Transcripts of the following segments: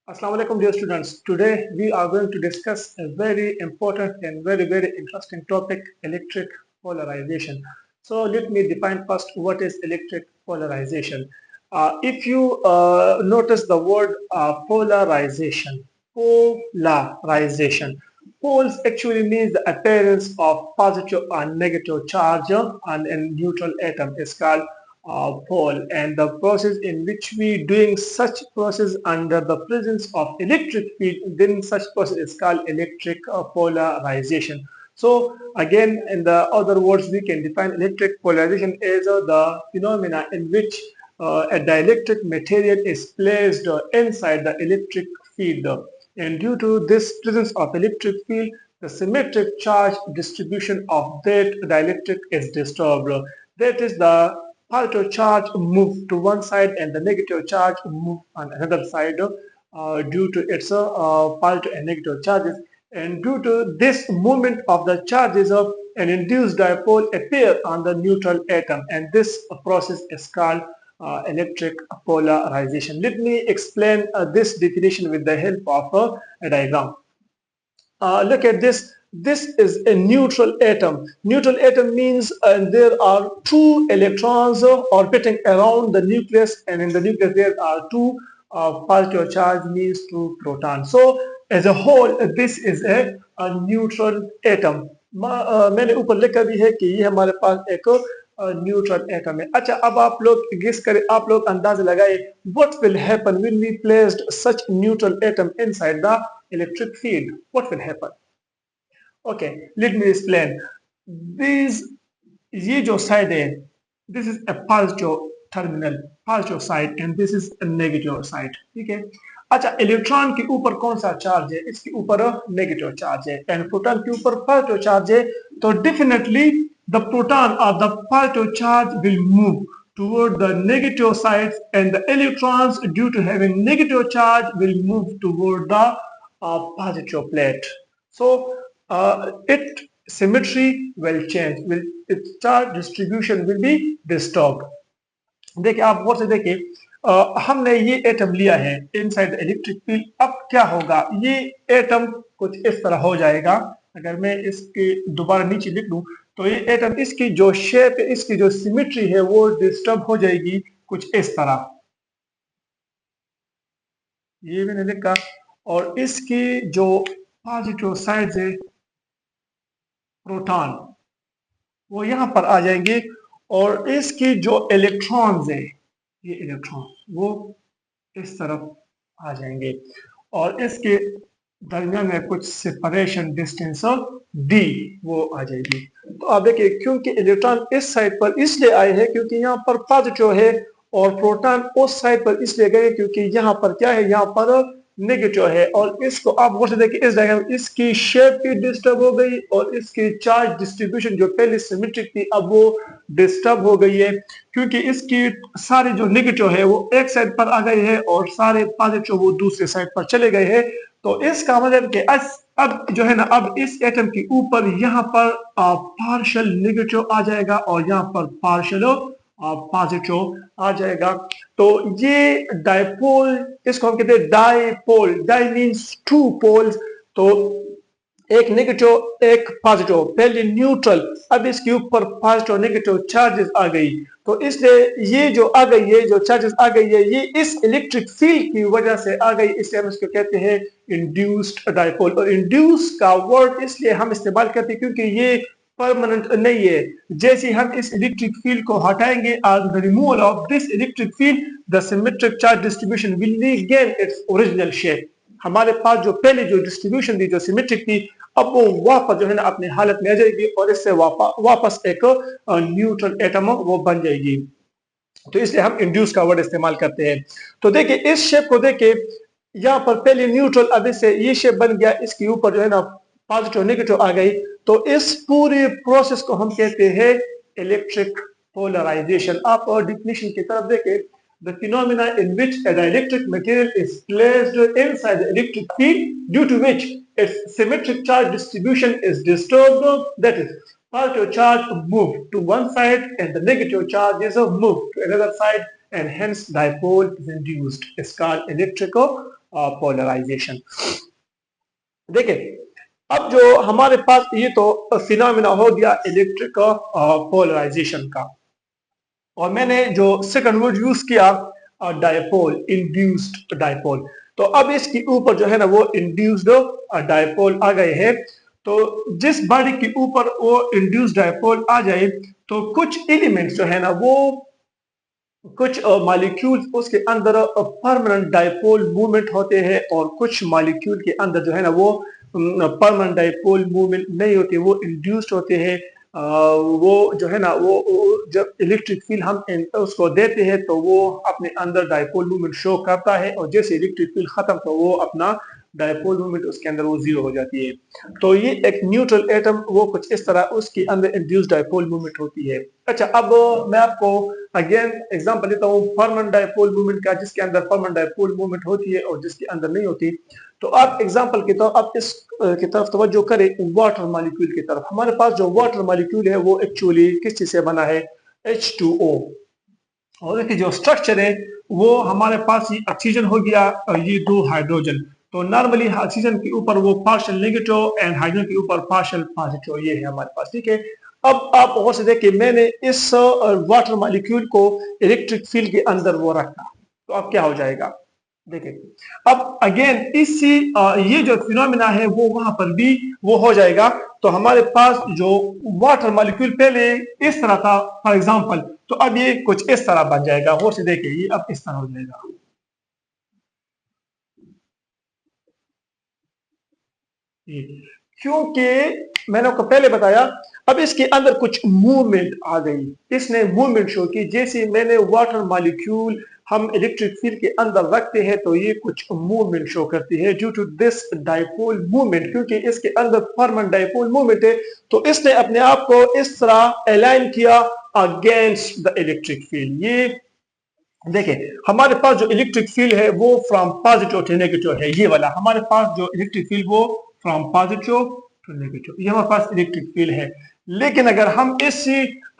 Assalamu alaikum dear students. Today we are going to discuss a very important and very interesting topic, electric polarization. So let me define first what is electric polarization. If you notice the word polarization. Poles actually means the appearance of positive and negative charge on a neutral atom is called pole, and the process in which we doing such process under the presence of electric field, then such process is called electric polarization. So again, in the other words, we can define electric polarization as the phenomena in which a dielectric material is placed inside the electric field, and due to this presence of electric field, the symmetric charge distribution of that dielectric is disturbed. That is, the positive charge move to one side and the negative charge move on another side due to its positive and negative charges. And due to this movement of the charges of an induced dipole appear on the neutral atom, and this process is called electric polarization. Let me explain this definition with the help of a diagram. Look at this. This is a neutral atom. Neutral atom means there are two electrons orbiting around the nucleus, and in the nucleus there are two positive charge means two protons. So as a whole, this is a neutral atom. मैंने ऊपर लिखा भी है कि ये हमारे पास एक neutral atom है. अच्छा, अब आप लोग गेस करें, आप लोग अंदाजा लगाए what will happen when we placed such neutral atom inside the electric field. What will happen? Okay, let me explain. These ये जो साइड है, this is a positive terminal, positive side, and this is a negative side. ठीक है. अच्छा, electron के ऊपर कौन सा चार्ज है? इसके ऊपर नेगेटिव चार्ज है, एंड प्रोटॉन के ऊपर पॉजिटिव चार्ज है. तो definitely the proton or the positive charge will move toward the negative sides, and the electrons, due to having negative charge, will move toward the positive plate. So its symmetry will change, its charge distribution will be disturbed. देखिए, आप गौर से देखिए, हमने ये atom लिया है inside electric field. अब क्या होगा? ये एटम कुछ इस तरह हो जाएगा. अगर मैं इसके दोबारा नीचे लिख दूं तो ये एटम, इसकी जो शेप है, इसकी जो सिमेट्री है, वो डिस्टर्ब हो जाएगी कुछ इस तरह. ये मैंने लिखा. और इसकी जो पॉजिटिव साइड है, प्रोटॉन, वो यहां पर आ जाएंगे, और इसकी जो इलेक्ट्रॉन्स है, ये इलेक्ट्रॉन वो इस तरफ आ जाएंगे, और इसके दरमियान में कुछ सेपरेशन डिस्टेंस डी वो आ जाएगी. तो आप देखिए, क्योंकि इलेक्ट्रॉन इस साइड पर इसलिए आए हैं क्योंकि यहाँ पर पॉजिटिव है, और प्रोटॉन उस साइड पर इसलिए गए क्योंकि यहाँ पर क्या है, यहाँ पर नेगेटिव है. और इसको आप गौर से देखिए, इस डायग्राम में इसकी शेप भी डिस्टर्ब हो गई, और इसकी चार्ज डिस्ट्रीब्यूशन जो पहले सिमेट्रिक थी, अब वो डिस्टर्ब हो गई है, क्योंकि इसकी सारे जो नेगेटिव है वो एक साइड पर आ गए हैं, और सारे पॉजिटिव वो दूसरे साइड पर चले गए हैं. तो इसका मतलब कि अब जो है ना, अब इस एटम के ऊपर यहाँ पर पार्शियल नेगेटिव आ जाएगा, और यहाँ पर पार्शियल पॉजिटिव आ जाएगा. तो ये डाइपोल, इसको हम कहते हैं dipole. Di means two poles. तो एक नेगेटिव एक पॉजिटिव, पहले न्यूट्रल, अब इसके ऊपर पॉजिटिव नेगेटिव चार्जेस आ गई. तो इसलिए ये जो आ गई है, जो चार्जेस आ गई है, ये इस इलेक्ट्रिक फील्ड की वजह से आ गई. इसलिए हम इसको कहते हैं इंड्यूस्ड डाइपोल. और इंड्यूस का वर्ड इसलिए हम इस्तेमाल करते हैं क्योंकि ये परमानेंट नहीं है. जैसे हम इस इलेक्ट्रिक फील्ड को हटाएंगे, on the removal of this electric field, the symmetric charge distribution will regain its original shape. हमारे पास जो पहले जो डिस्ट्रीब्यूशन थी, जो सिमेट्रिक थी, अब वो वापस जो है ना अपनी हालत में आ जाएगी, और इससे वापस एक न्यूट्रल एटम वो बन जाएगी. तो इसलिए हम इंड्यूस का वर्ड इस्तेमाल करते हैं. तो देखिए, इस शेप को देखिए, यहाँ पर पहले न्यूट्रल, अब इससे ये शेप बन गया, इसके ऊपर जो है ना पॉजिटिव नेगेटिव आ गई. तो इस पूरे प्रोसेस को हम कहते हैं इलेक्ट्रिक पोलराइजेशन. आप डिफिनेशन की तरफ देखें. The phenomena in which a dielectric material is placed inside the electric field, due to which its symmetric charge distribution is disturbed, that is, positive charge move to one side and the negative charge is moved to another side, and hence dipole is induced. It's called electrical polarisation. देखिए, अब जो हमारे पास ये तो phenomena हो गया electric polarisation का, और मैंने जो सेकंड वर्ड यूज किया डायपोल, इंड्यूस्ड डायपोल। तो अब इसके ऊपर जो है ना वो इंड्यूस्ड डायपोल आ गए हैं। तो जिस बॉडी के ऊपर वो इंड्यूस्ड डायपोल आ जाए तो कुछ एलिमेंट्स जो है ना वो, कुछ मॉलिक्यूल्स उसके अंदर परमानेंट डायपोल मूवमेंट होते हैं, और कुछ मॉलिक्यूल के अंदर जो है ना वो परमानेंट डायपोल मूवमेंट नहीं होते, वो इंड्यूस्ड होते हैं। वो जो है ना वो जब इलेक्ट्रिक फील्ड हम उसको देते हैं तो वो अपने अंदर डायपोल मूवमेंट शो करता है, और जैसे इलेक्ट्रिक फील्ड खत्म तो वो अपना डायपोल मूवमेंट उसके अंदर वो जीरो हो जाती है। तो ये एक न्यूट्रल एटम वो कुछ इस तरह उसके अंदर इंड्यूस्ड डायपोल मूवमेंट होती है। अच्छा, अब मैं आपको अगेन एग्जांपल देता हूँ परमानेंट डायपोल मूवमेंट का, जिसके अंदर परमानेंट डायपोल मूवमेंट होती है और जिसके अंदर नहीं होती। तो आप एग्जांपल के तौर आप इस की तरफ तवज्जो करें, वाटर मॉलिक्यूल की तरफ। हमारे पास जो वाटर मॉलिक्यूल है वो एक्चुअली किस चीज से बना है? H2O। और इसकी जो स्ट्रक्चर है वो हमारे पास ये ऑक्सीजन हो गया और ये दो हाइड्रोजन। तो नॉर्मली ऑक्सीजन के ऊपर वो पार्शियल नेगेटिव एंड हाइड्रोजन के ऊपर पार्शियल पॉजिटिव, ये है हमारे पास, ठीक है। अब आप गौर से देखिए, मैंने इस वाटर मॉलिक्यूल को इलेक्ट्रिक फील्ड के अंदर वो रखा, तो अब क्या हो जाएगा? देखिए, अब अगेन इसी ये जो फिनोमिना है वो वहां पर भी वो हो जाएगा। तो हमारे पास जो वाटर मॉलिक्यूल पहले इस तरह था फॉर एग्जांपल, तो अब ये कुछ इस तरह बन जाएगा। गौर से देखिए, ये अब इस तरह हो जाएगा। क्योंकि मैंने आपको पहले बताया, अब इसके अंदर कुछ मूवमेंट आ गई, इसने मूवमेंट शो की। जैसे मैंने वाटर मॉलिक्यूल हम इलेक्ट्रिक फील्ड के अंदर रखते हैं तो ये कुछ मूवमेंट शो करती है due to this dipole movement, क्योंकि इसके अंदर परमानेंट डायपोल मूवमेंट है। तो इसने अपने आप को इस तरह अलाइन किया अगेंस्ट द इलेक्ट्रिक फील्ड। ये देखिए, हमारे पास जो इलेक्ट्रिक फील्ड है वो फ्रॉम पॉजिटिव टू नेगेटिव है, ये वाला हमारे पास जो इलेक्ट्रिक फील्ड वो फ्रॉम पॉजिटिव टू नेगेटिव, ये हमारे पास इलेक्ट्रिक फील्ड है। लेकिन अगर हम इस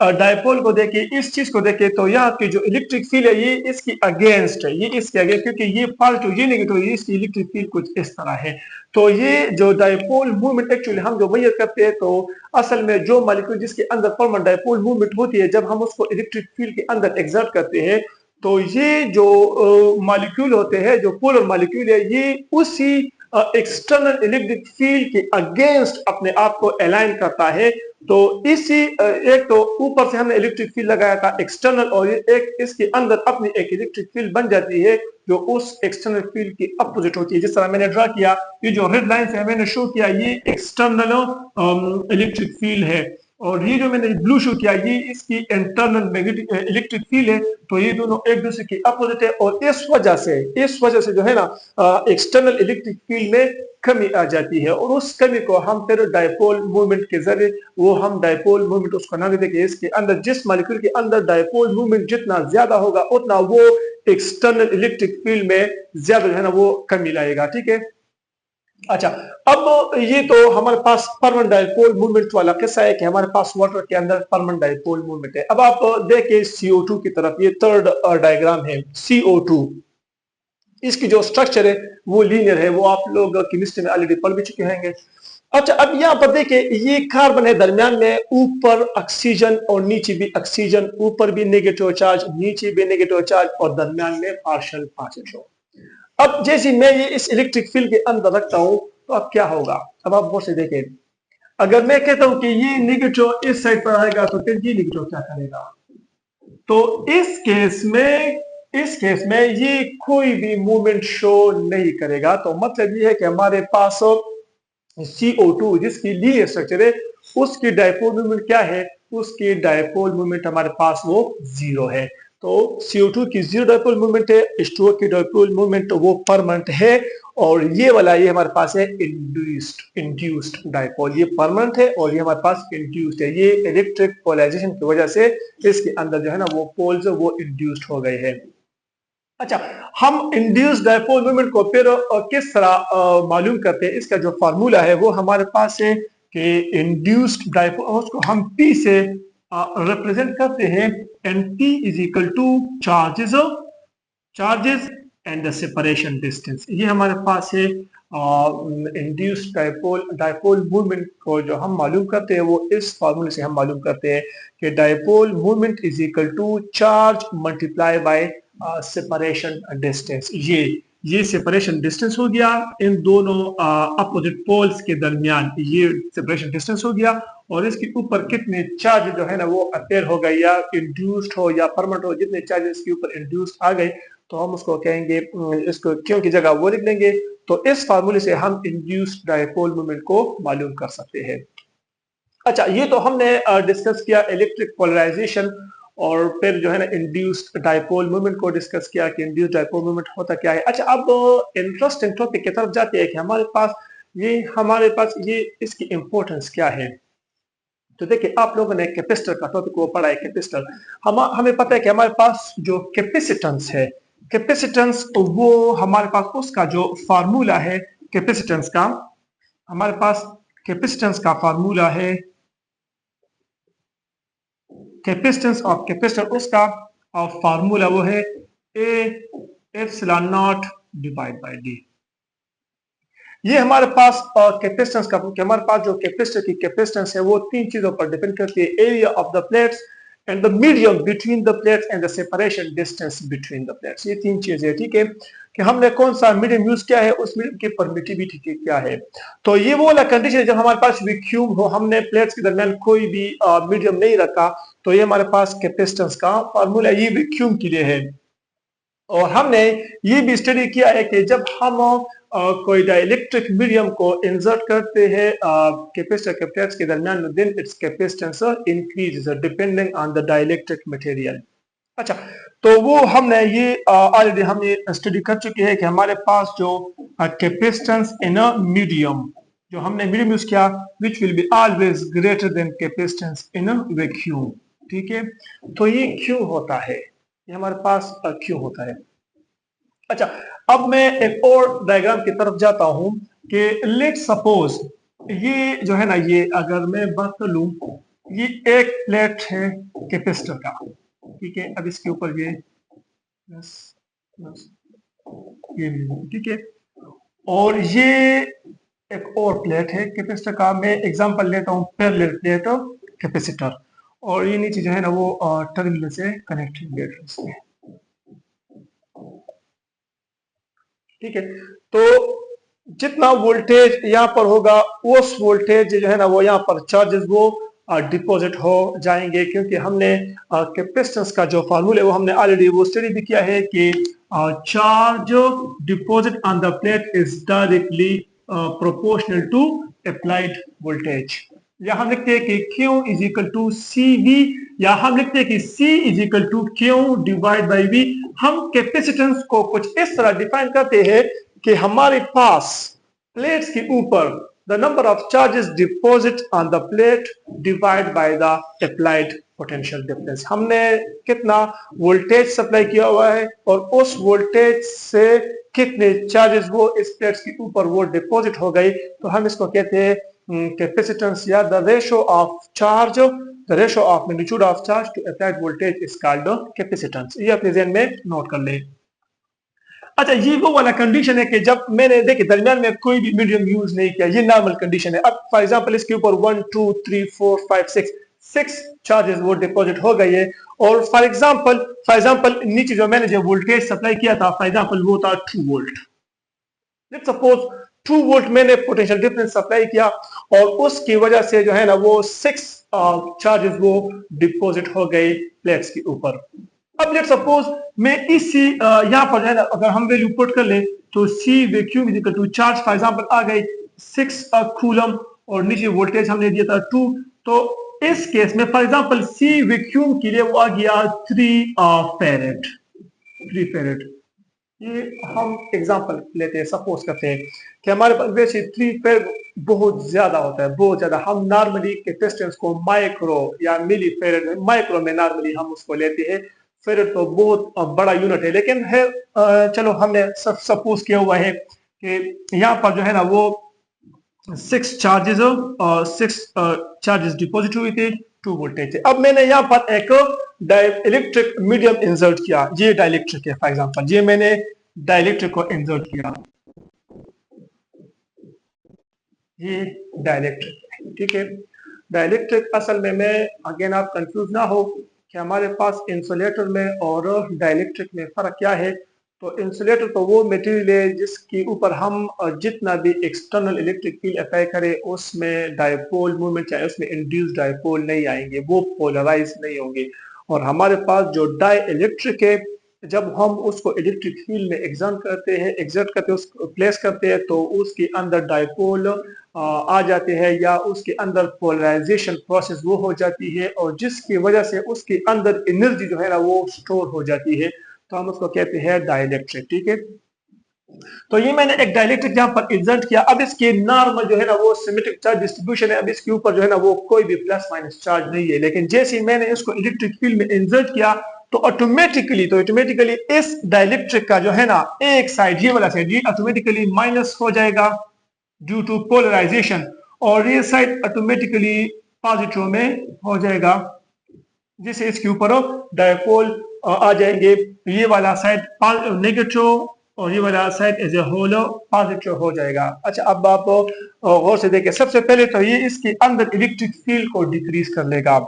डायपोल को देखें, इस चीज को देखें, तो यहाँ की जो इलेक्ट्रिक फील्ड है ये इसकी अगेंस्ट है, ये इसके अगेंस्ट, क्योंकि ये पॉजिटिव ये नेगेटिव, ये इसकी इलेक्ट्रिक फील्ड कुछ इस तरह है। तो ये जो डायपोल मूवमेंट एक्चुअली हम जो मैयर करते हैं, तो असल में जो मॉलिक्यूल जिसके अंदर परमानेंट डायपोल मूवमेंट होती है, जब हम उसको इलेक्ट्रिक फील्ड के अंदर एग्जर्ट करते हैं, तो ये जो मॉलिक्यूल होते हैं, जो पोलर मॉलिक्यूल है, ये उसी एक्सटर्नल इलेक्ट्रिक फील्ड के अगेंस्ट अपने आप को अलाइन करता है। तो इसी एक तो ऊपर से हमने इलेक्ट्रिक फील्ड लगाया था एक्सटर्नल, और एक इसके अंदर अपनी एक इलेक्ट्रिक फील्ड बन जाती है जो उस एक्सटर्नल फील्ड की अपोजिट होती है। जिस तरह मैंने ड्रा किया, ये जो रेड लाइन से मैंने शो किया, ये एक्सटर्नल इलेक्ट्रिक फील्ड है, और ये जो मैंने ब्लू शो किया ये इसकी इंटरनल मैग्नेटिक इलेक्ट्रिक फील्ड है। तो ये दोनों एक दूसरे की अपोजिट है, और इस वजह से जो है ना एक्सटर्नल इलेक्ट्रिक फील्ड में कमी आ जाती है, और उस कमी को हम फिर डायपोल मूवमेंट के जरिए वो हम डायपोल मूवमेंट उसको नाम देंगे। इसके अंदर जिस मॉलिक्यूल के अंदर डायपोल मूवमेंट जितना ज्यादा होगा उतना वो एक्सटर्नल इलेक्ट्रिक फील्ड में ज्यादा जो है ना वो कमी लाएगा, ठीक है। अच्छा, अब ये तो हमारे पास परमानेंट डायपोल मूवमेंट वाला किस्सा है कि हमारे पास वाटर के अंदर परमानेंट डायपोल मूवमेंट है। अब आप देखिए CO2 की तरफ, ये थर्ड डायग्राम है CO2। इसकी जो स्ट्रक्चर है वो लीनियर है, वो आप लोग केमिस्ट्री में ऑलरेडी पढ़ भी चुके होंगे। अच्छा, अब यहाँ पर देखिए, ये कार्बन है दरमियान में, ऊपर ऑक्सीजन और नीचे भी ऑक्सीजन, ऊपर भी नेगेटिव चार्ज, नीचे भी नेगेटिव चार्ज, और दरमियान में पार्शियल पॉजिटिव। अब जैसे मैं ये इस इलेक्ट्रिक फील्ड के अंदर रखता हूं तो अब क्या होगा? अब आप गौर से देखें, अगर मैं कहता हूं कि ये नेगेटिव इस साइड पर आएगा तो फिर ये नेगेटिव क्या करेगा? तो इस केस में ये कोई भी मूवमेंट शो नहीं करेगा। तो मतलब ये है कि हमारे पास CO2 जिसकी लीनियर स्ट्रक्चर है उसकी डायपोल मूवमेंट क्या है? उसकी डायपोल मूवमेंट हमारे पास वो जीरो है। तो CO2 की जीरो डायपोल मूवमेंट है, H2O की डायपोल मूवमेंट वो परमानेंट है, और ये वाला ये हमारे पास है इंड्यूस्ड डायपोल, ये परमानेंट है और ये हमारे पास इंड्यूस्ड है। ये इलेक्ट्रिक पोलराइजेशन की वजह से इसके अंदर जो है ना वो पोल्स वो इंड्यूस्ड हो गए हैं। अच्छा, हम इंड्यूस्ड डायपोल मूवमेंट को फिर किस तरह मालूम करते हैं? इसका जो फार्मूला है वो हमारे पास है कि इंड्यूस्ड डायपोल, उसको हम P से रिप्रेजेंट करते हैं, and P is equal two charges and the separation distance. ये हमारे पास है इंड्यूस्ड डायपोल मूवमेंट को जो हम मालूम करते हैं वो इस फार्मूले से हम मालूम करते हैं कि dipole movement is equal to charge multiply by separation distance. ये सेपरेशन डिस्टेंस हो गया इन दोनों अपोजिट पोल्स के दरमियान, ये सेपरेशन डिस्टेंस हो गया। और इसके ऊपर कितने चार्ज जो है ना वो अपेयर हो गए या इंड्यूस्ड हो या परमानेंट हो, जितने चार्जेस इसके ऊपर इंड्यूस्ड आ गए तो हम उसको कहेंगे, इसको क्यों की जगह वो लिख लेंगे। तो इस फार्मूले से हम इंड्यूस्ड डायपोल मोमेंट को मालूम कर सकते हैं। अच्छा, ये तो हमने डिस्कस किया इलेक्ट्रिक पोलराइजेशन और फिर जो है ना इंड्यूस्ड डायपोल मोमेंट को डिस्कस किया कि इंड्यूस्ड डायपोल मोमेंट होता क्या है। अच्छा, अब इंटरेस्टिंग टॉपिक की तरफ जाते हैं कि हमारे पास ये इसकी इंपॉर्टेंस क्या है। तो देखिए, आप लोगों ने कैपेसिटर का टॉपिक वो पढ़ा है। कैपेसिटर हमें पता है कि हमारे पास जो कैपेसिटेंस है, कैपेसिटेंस वो हमारे पास उसका जो फार्मूला है कैपेसिटेंस का, हमारे पास कैपेसिटेंस का फार्मूला है, कैपेसिटेंस ऑफ कैपेसिटर उसका फार्मूला वो है A epsilon not divide by D. ये हमारे पास कैपेसिटेंस का, हमारे पास जो कैपेसिटर की कैपेसिटेंस है वो तीन चीजों पर डिपेंड करती है, area of the plates and the medium between the plates and the separation distance between the plates. ये तीन चीजें, ठीक है, कि हमने कौन सा मीडियम यूज किया है, उस मीडियम की परमिटिविटी क्या है। तो ये वो वाला कंडीशन है जब हमारे पास वैक्यूम हो, हमने प्लेट्स के दरमियान कोई भी मीडियम नहीं रखा, तो ये हमारे पास कैपेसिटेंस का फार्मूला ये वैक्यूम के लिए है। और हमने ये भी स्टडी किया है कि जब हम कोई डाइलेक्ट्रिक मीडियम को इंसर्ट करते हैं कैपेसिटर के प्लेट्स के दरमियान, then its capacitance increases depending on the dielectric material. अच्छा, तो वो हमने ये ऑलरेडी हम ये स्टडी कर चुके हैं कि हमारे पास जो कैपेसिटेंस इन अ मीडियम, जो हमने मीडियम यूज किया, which will be always greater than capacitance in a vacuum. ठीक है, तो ये क्यों होता है, ये हमारे पास क्यों होता है। अच्छा, अब मैं एक और डायग्राम की तरफ जाता हूं कि लेट सपोज ये जो है ना, ये अगर मैं बात कर लूं, ये एक प्लेट है कैपेसिटर का, ठीक है, अब इसके ऊपर ये प्लस प्लस ये, ठीक है, और ये एक और प्लेट है कैपेसिटर का। मैं एग्जांपल लेता हूं पैरेलल प्लेट कैपेसिटर, और ये नीचे जो है ना वो टर्मिनल से कनेक्टेड है, ठीक है। तो जितना वोल्टेज यहाँ पर होगा उस वोल्टेज जो है ना वो यहाँ पर चार्जेस वो डिपॉजिट हो जाएंगे, क्योंकि हमने कैपेसिटेंस का जो फार्मूला है वो हमने ऑलरेडी वो स्टडी भी किया है कि charge deposit on the plate is directly proportional to applied voltage. या हम लिखते हैं कि Q is equal to CV, या हम लिखते हैं कि C is equal to Q divide by V। हम कैपेसिटेंस को कुछ इस तरह डिफाइन करते हैं कि हमारे पास प्लेट्स के ऊपर the number of charges deposit on the plate divided by the applied potential difference। हमने कितना वोल्टेज सप्लाई किया हुआ है और उस वोल्टेज से कितने चार्जेस वो इस प्लेट्स के ऊपर वो डिपॉजिट हो गई, तो हम इसको कहते हैं कैपेसिटेंस, या the ratio of charge, the ratio of magnitude of charge to applied voltage is called capacitance. ये अपने ध्यान में नोट कर लें। अच्छा, ये वो वाला कंडीशन है कि जब मैंने देखिए दरमियान में कोई भी मीडियम यूज नहीं किया, ये नॉर्मल कंडीशन है। अब फॉर एग्जांपल इसके ऊपर 1 2 3 4 5 6 चार्जेस वो डिपॉजिट हो गए है, और फॉर एग्जांपल नीचे जो मैंने जो वोल्टेज सप्लाई किया था, फॉर एग्जांपल वो था 2 वोल्ट। लेट्स सपोज 2 वोल्ट मैंने पोटेंशियल डिफरेंस सप्लाई किया और उसकी वजह से जो है ना वो 6 चार्जेस वो डिपॉजिट हो गए प्लेट्स के ऊपर। अब लेट सपोज मैं इसी यहाँ पर है ना अगर हम वैल्यू पुट कर ले तो C vacuum is equal to charge for example आ गई 6 कूलम और नीचे वोल्टेज हमने दिया था 2, तो इस केस में फॉर एग्जांपल C वैक्यूम के लिए वो आ गया 3 फेरेड। ये हम एग्जांपल लेते हैं, सपोज करते हैं कि हमारे पास वैसे 3 फेरेड बहुत ज्यादा होता है, बहुत ज्यादा। हम नॉर्मली कैपेसिटेंस को माइक्रो या मिली फेरेड, माइक्रो में नॉर्मली हम उसको लेते हैं। फेरेड तो बहुत बड़ा यूनिट है, लेकिन है चलो हमने सपोज किया हुआ है कि यहाँ पर जो है ना वो 6 चार्जेस डिपॉजिट हुए थे, 2 वोल्टेज थे। अब मैंने यहाँ पर एक इलेक्ट्रिक मीडियम इंसर्ट किया, ये डाइलेक्ट्रिक है फॉर एग्जांपल, ये मैंने डाइलेक्ट्रिक को इंसर्ट किया, ये डाइलेक्ट्रिक है, ठीक है। डाइलेक्ट्रिक असल में, मैं अगेन आप कंफ्यूज ना हो कि हमारे पास इंसुलेटर में और डाइलेक्ट्रिक में फर्क क्या है। तो इंसुलेटर तो वो मटेरियल है जिसके ऊपर हम जितना भी एक्सटर्नल इलेक्ट्रिक फील्ड अप्लाई करें उसमें डायपोल मूवमेंट, चाहे उसमें इंड्यूस डायपोल नहीं आएंगे, वो पोलराइज नहीं होंगे। और हमारे पास जो डाई इलेक्ट्रिक है, जब हम उसको इलेक्ट्रिक फील्ड में एग्जर्ट करते हैं, उसको प्लेस करते हैं, तो उसके अंदर डायपोल आ जाते हैं या उसके अंदर पोलराइजेशन प्रोसेस वो हो जाती है, और जिसकी वजह से उसके अंदर एनर्जी जो है ना वो स्टोर हो जाती है, तो हम उसको कहते हैं डाइलेक्ट्रिक, ठीक है। तो ये मैंने एक डाइलेक्ट्रिक यहाँ पर इंसर्ट किया। अब इसके नॉर्मल जो है ना वो सिमेट्रिक चार्ज डिस्ट्रीब्यूशन है, अब इसके ऊपर जो है ना वो कोई भी प्लस माइनस चार्ज नहीं है, लेकिन जैसे ही मैंने इसको इलेक्ट्रिक फील्ड में इंसर्ट किया तो ऑटोमेटिकली इस डाइलेक्ट्रिक का जो है ना एक साइड, ये वाला साइड, ये ऑटोमेटिकली माइनस हो जाएगा ड्यू टू पोलराइजेशन, और ये साइड ऑटोमेटिकली पॉजिटिव में हो जाएगा, जिससे इसके ऊपर डायपोल आ जाएंगे। ये वाला साइड नेगेटिव और ये वाला side as a whole positive हो जाएगा। अच्छा, अब आप गौर से देखें, सबसे पहले तो ये इसके अंदर इलेक्ट्रिक फील्ड को डिक्रीज कर लेगा।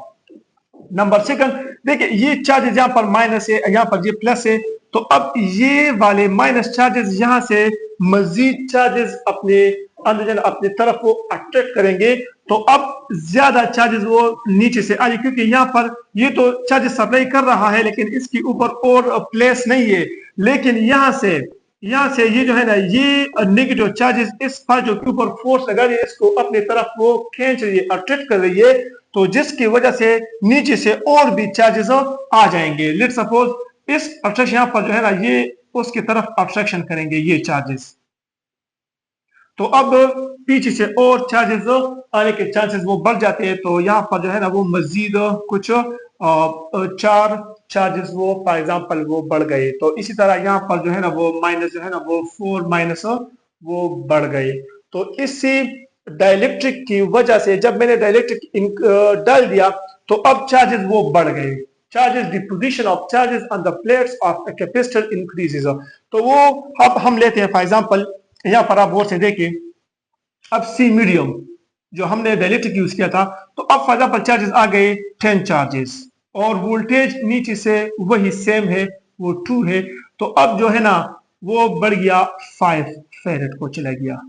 नंबर सेकंड, देखिए ये चार्जेस यहाँ पर माइनस है, यहाँ पर ये प्लस है, तो अब ये वाले माइनस चार्जेस यहाँ से मजीद चार्जेस अपने अंदर अपनी तरफ वो अट्रैक्ट करेंगे, तो अब ज्यादा चार्जेस वो नीचे से आए, क्योंकि यहाँ पर ये तो चार्जेस सप्लाई कर रहा है लेकिन इसके ऊपर और प्लेस नहीं है, लेकिन यहाँ से ये जो है ना ये नेगेटिव चार्जेस इस पार्टिकल के ऊपर फोर्स लगा रही है, इसको अपनी तरफ वो खींच रही है, अट्रैक्ट कर रही है, तो जिसकी वजह से नीचे से और भी चार्जेस आ जाएंगे। लेट सपोज इस अट्रैक्शन यहाँ पर जो है ना ये उसकी तरफ अट्रैक्शन करेंगे ये चार्जेस, तो अब पीछे से और चार्जेस आने के चांसेस वो बढ़ जाते हैं, तो यहाँ पर जो है ना वो मजीद कुछ 4 चार्जेस वो फॉर एग्जांपल वो बढ़ गए, तो इसी तरह यहाँ पर जो है ना वो माइनस जो है ना वो 4 माइनस वो बढ़ गए। तो इसी डाइलेक्ट्रिक की वजह से जब मैंने डाइलेक्ट्रिक डाल दिया तो अब चार्जेस वो बढ़ गए, charges the position of charges on the plates of a capacitor increases. तो वो अब हम लेते हैं फॉर एग्जांपल, यहाँ पर आप गौर से देखिए, अब सी मीडियम जो हमने डाइलेक्ट्रिक यूज किया था, तो अब फॉर एग्जांपल चार्जेस आ गए 10 चार्जेस, और वोल्टेज नीचे से वही सेम है, वो 2 है, तो अब जो है ना वो बढ़ गया 5 फेरेड को चला गया।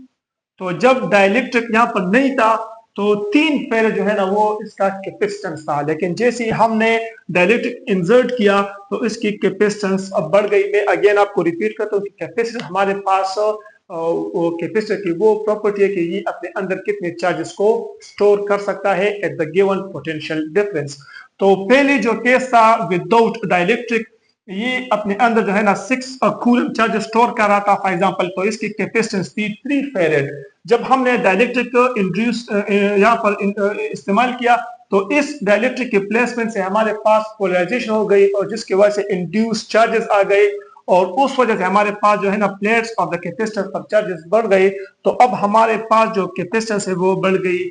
तो जब डाइलेक्ट्रिक यहाँ पर नहीं था तो 3 फेरेड जो है ना वो इसका कैपेसिटेंस था, लेकिन जैसे ही हमने डाइलेक्ट्रिक इंसर्ट किया तो इसकी कैपेसिटेंस अब बढ़ गई। मैं अगेन आपको रिपीट करता हूँ कि कैपेसिटर हमारे पास वो कैपेसिटर की वो प्रॉपर्टी है कि ये अपने अंदर कितने चार्जेस को स्टोर कर सकता है at the given potential difference. तो पहले जो केस था विदाउट डाइलेक्ट्रिक, ये अपने अंदर जो है ना 6 कूलम चार्ज स्टोर कर रहा था फॉर एग्जांपल, तो इसकी कैपेसिटेंस थी 3 फेरेड। जब हमने डाइलेक्ट्रिक इंड्यूस यहाँ पर इस्तेमाल किया तो इस डाइलेक्ट्रिक के प्लेसमेंट से हमारे पास पोलराइजेशन हो गई, और जिसकी वजह से इंड्यूस चार्जेस आ गए, और उस वजह से हमारे पास जो है ना प्लेट्स ऑफ द कैपेसिटर पर चार्जेस बढ़ गए, तो अब हमारे पास जो कैपेसिटेंस है वो बढ़ गई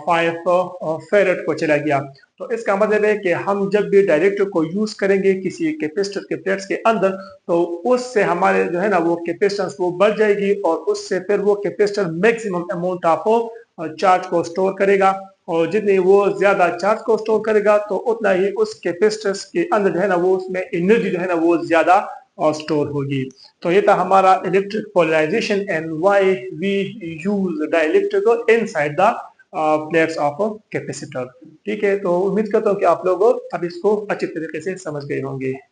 5 फेरेड को चला गया। तो इसका मतलब है कि हम जब भी डाइलेक्ट्रिक को यूज करेंगे किसी कैपेसिटर के प्लेट्स के अंदर, तो उससे हमारे जो है ना वो कैपेसिटेंस वो बढ़ जाएगी, और उससे फिर वो capacitor maximum amount of charge को स्टोर करेगा, और जितनी वो ज्यादा चार्ज को स्टोर करेगा तो उतना ही उस कैपेसिटर के अंदर जो है ना वो उसमें एनर्जी जो है ना वो ज्यादा स्टोर होगी। तो ये था हमारा electric polarisation and why we use dielectric inside the plates of capacitor. ठीक है, तो उम्मीद करता हूँ कि आप लोग अब इसको अच्छी तरीके से समझ गए होंगे।